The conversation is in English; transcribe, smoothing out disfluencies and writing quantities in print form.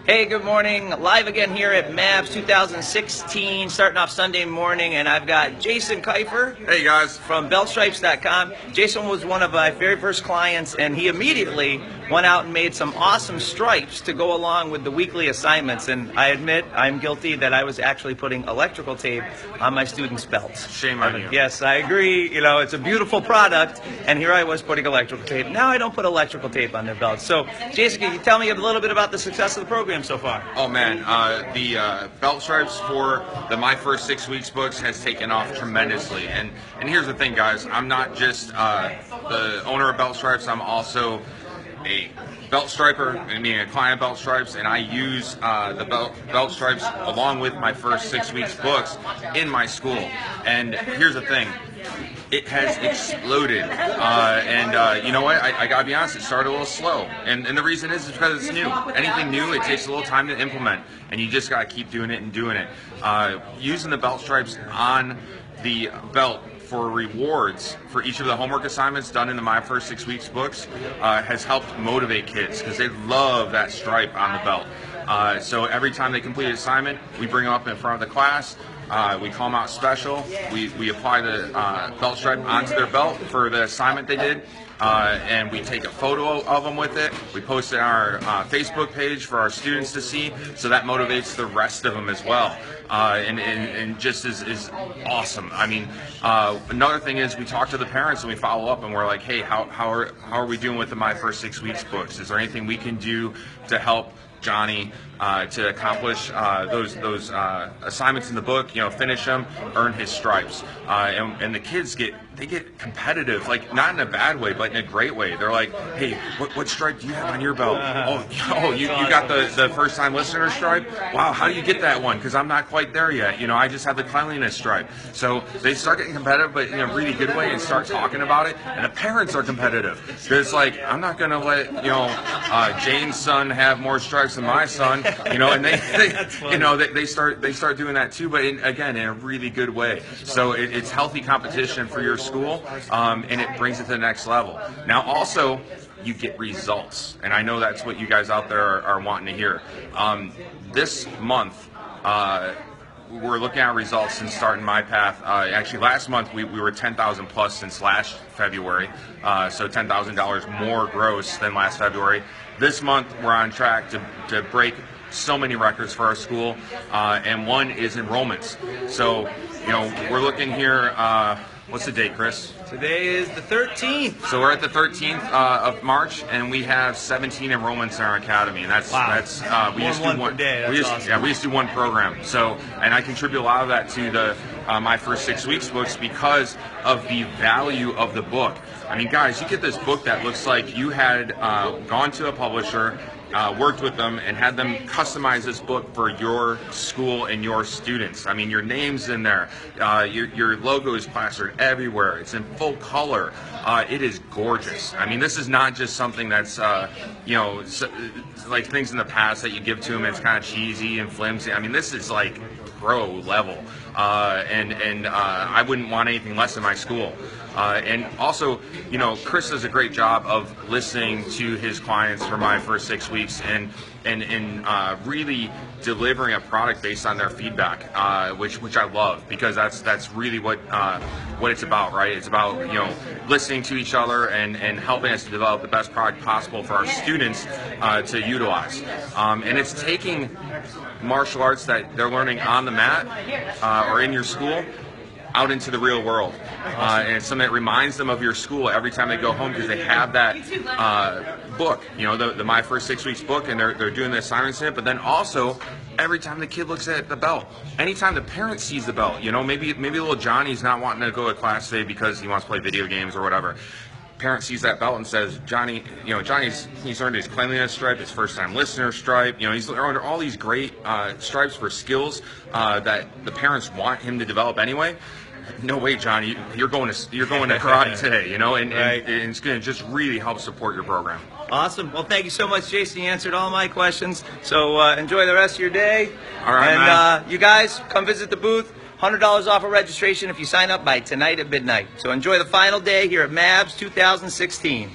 Hey, good morning. Live again here at MABS 2016, starting off Sunday morning, and I've got Jason Kifer. Hey guys. From beltstripes.com. Jason was one of my very first clients, and he immediately went out and made some awesome stripes to go along with the weekly assignments. And I admit I'm guilty that I was actually putting electrical tape on my students' belts. Shame on you. Yes, I agree. You know, it's a beautiful product, and here I was putting electrical tape. Now I don't put electrical tape on their belts. So, Jason, can you tell me a little bit about the success of the program so far? Oh man, the belt stripes for the My First 6 Weeks books has taken off tremendously. And here's the thing, guys. I'm not just the owner of Belt Stripes. I'm also a belt striper, I mean a client of Belt Stripes, and I use the belt stripes along with My First 6 Weeks books in my school. And here's the thing. It has exploded, and you know what? I gotta be honest. It started a little slow, and the reason is because it's new. Anything new, it takes a little time to implement, and you just gotta keep doing it and doing it. Using the belt stripes on the belt for rewards for each of the homework assignments done in the My First 6 Weeks books has helped motivate kids because they love that stripe on the belt. So every time they complete an assignment, we bring them up in front of the class. We call them out special. We apply the belt stripe onto their belt for the assignment they did, and we take a photo of them with it. We post it on our Facebook page for our students to see, so that motivates the rest of them as well. And just is awesome. I mean, another thing is we talk to the parents and we follow up and we're like, hey, how are we doing with the My First 6 Weeks books? Is there anything we can do to help Johnny to accomplish those assignments in the book, you know, finish them, earn his stripes, and the kids get competitive, like not in a bad way, but in a great way. They're like, hey, what stripe do you have on your belt? You got the first time listener stripe? Wow, how do you get that one? Because I'm not quite there yet. You know, I just have the cleanliness stripe. So they start getting competitive, but in a really good way, and start talking about it. And the parents are competitive. It's like, I'm not going to let, you know, Jane's son have more stripes than my son. You know, and they start doing that too, but again in a really good way. So it's healthy competition for your school, and it brings it to the next level. Now also, you get results, and I know that's what you guys out there are wanting to hear. This month, we're looking at results since starting my path. Actually, last month we were 10,000 plus since last February, so $10,000 more gross than last February. This month we're on track to break so many records for our school, and one is enrollments. So, you know, we're looking here. What's the date, Chris? Today is the 13th. So we're at the 13th of March, and we have 17 enrollments in our academy, and that's we just do one day. That's awesome. Yeah, we just do one program. So, and I contribute a lot of that to the My First 6 Weeks books because of the value of the book. I mean, guys, you get this book that looks like you had gone to a publisher, worked with them, and had them customize this book for your school and your students. I mean, your name's in there. Your logo is plastered everywhere. It's in full color. It is gorgeous. I mean, this is not just something that's, you know, like things in the past that you give to them. It's kind of cheesy and flimsy. I mean, this is like pro level, and I wouldn't want anything less in my school. And also, you know, Chris does a great job of listening to his clients for My First 6 Weeks and really delivering a product based on their feedback, which I love, because that's really what it's about, right? It's about, you know, listening to each other and helping us to develop the best product possible for our students to utilize. And it's taking martial arts that they're learning on the mat or in your school out into the real world, and it's something that reminds them of your school every time they go home, because they have that book, you know, the My First 6 Weeks book, and they're doing the assignments in it. But then also, every time the kid looks at the belt, anytime the parent sees the belt, you know, maybe little Johnny's not wanting to go to class today because he wants to play video games or whatever. Parent sees that belt and says, Johnny, you know, he's earned his cleanliness stripe, his first time listener stripe. You know, he's earned all these great stripes for skills that the parents want him to develop anyway. No way, Johnny, you're going to karate today, you know, and it's going to just really help support your program. Awesome. Well, thank you so much, Jason. You answered all my questions. So enjoy the rest of your day. All right, and man. You guys, come visit the booth. $100 off a registration if you sign up by tonight at midnight. So enjoy the final day here at MABS 2016.